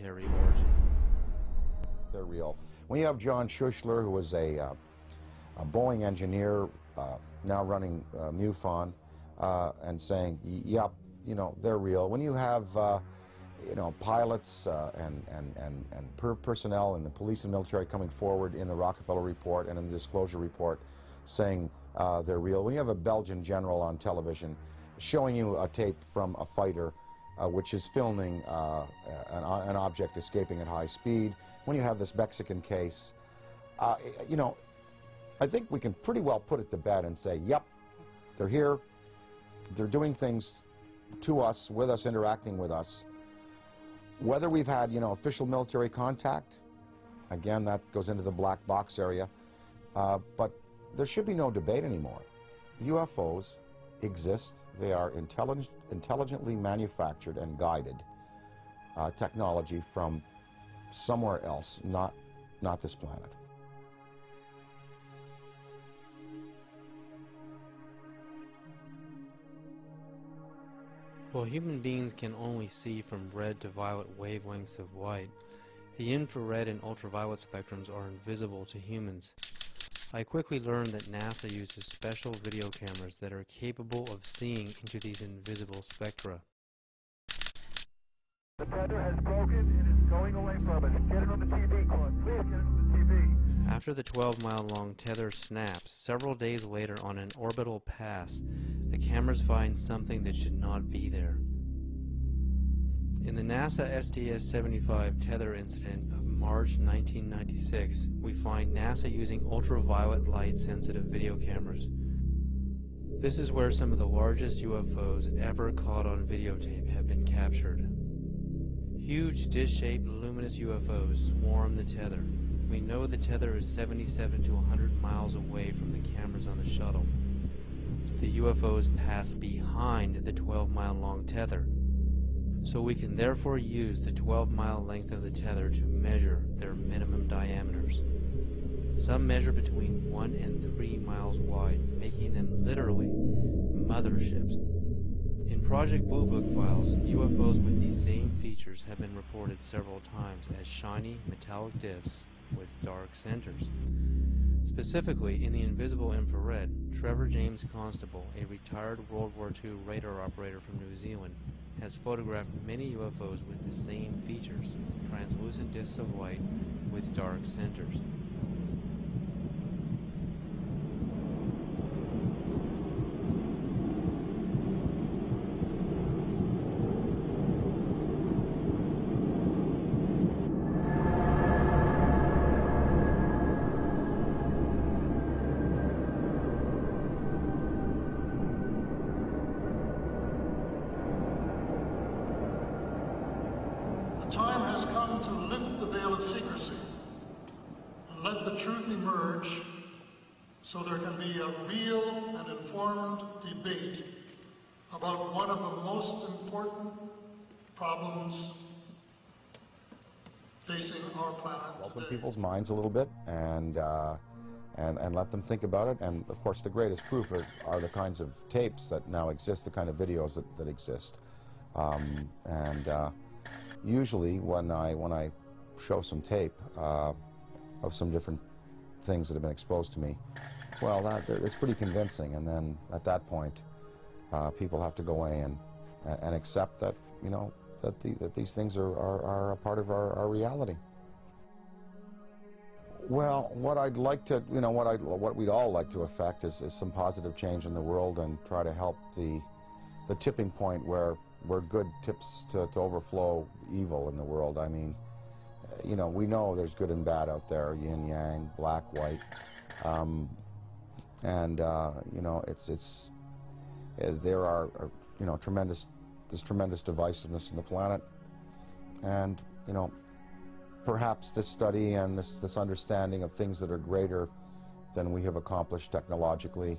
origin. They're real. When you have John Schuessler, who was a Boeing engineer, now running MUFON, and saying, yep, you know, they're real. When you have, you know, pilots and personnel in the police and military coming forward in the Rockefeller Report and in the Disclosure Report saying they're real. When you have a Belgian general on television showing you a tape from a fighter which is filming an object escaping at high speed, when you have this Mexican case, you know, I think we can pretty well put it to bed and say, yep, they're here, they're doing things to us, with us, interacting with us. Whether we've had, you know, official military contact, again, that goes into the black box area, but there should be no debate anymore. UFOs exist. They are intelligently manufactured and guided technology from somewhere else, not this planet. While human beings can only see from red to violet wavelengths of light, the infrared and ultraviolet spectrums are invisible to humans. I quickly learned that NASA uses special video cameras that are capable of seeing into these invisible spectra. The tether has broken and is going away from us. Get it on the TV, Claude. Please get it on the TV. After the 12-mile-long tether snaps, several days later on an orbital pass, the cameras find something that should not be there. In the NASA STS-75 tether incident of March 1996, we find NASA using ultraviolet light-sensitive video cameras. This is where some of the largest UFOs ever caught on videotape have been captured. Huge dish-shaped luminous UFOs swarm the tether. We know the tether is 77 to 100 miles away from the cameras on the shuttle. The UFOs pass behind the 12-mile-long tether, so we can therefore use the 12-mile length of the tether to measure their minimum diameters. Some measure between 1 and 3 miles wide, making them literally motherships. In Project Blue Book files, UFOs with these same features have been reported several times as shiny metallic discs with dark centers. Specifically, in the invisible infrared, Trevor James Constable, a retired World War II radar operator from New Zealand, has photographed many UFOs with the same features, translucent discs of light with dark centers. The time has come to lift the veil of secrecy and let the truth emerge so there can be a real and informed debate about one of the most important problems facing our planet today. Open people's minds a little bit and let them think about it. And of course, the greatest proof are the kinds of tapes that now exist, the kind of videos that exist. Usually, when I show some tape of some different things that have been exposed to me, well, it's pretty convincing. And then at that point, people have to go away and accept that, you know, that these things are a part of our reality. Well, what I'd like to, you know, what we'd all like to affect is some positive change in the world and try to help the tipping point where good tips to overflow evil in the world. I mean, you know, we know there's good and bad out there, yin yang, black, white, you know, there are, you know, there's tremendous divisiveness in the planet, and, you know, perhaps this study and this understanding of things that are greater than we have accomplished technologically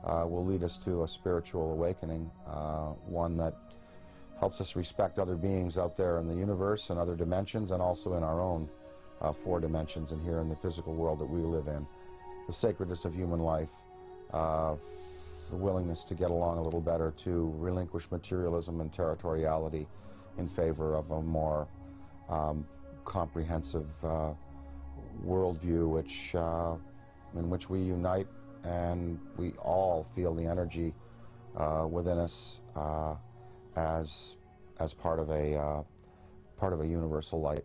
will lead us to a spiritual awakening, one that helps us respect other beings out there in the universe and other dimensions, and also in our own 4 dimensions and here in the physical world that we live in. The sacredness of human life, the willingness to get along a little better, to relinquish materialism and territoriality in favor of a more comprehensive worldview in which we unite, and we all feel the energy within us as part of a universal light.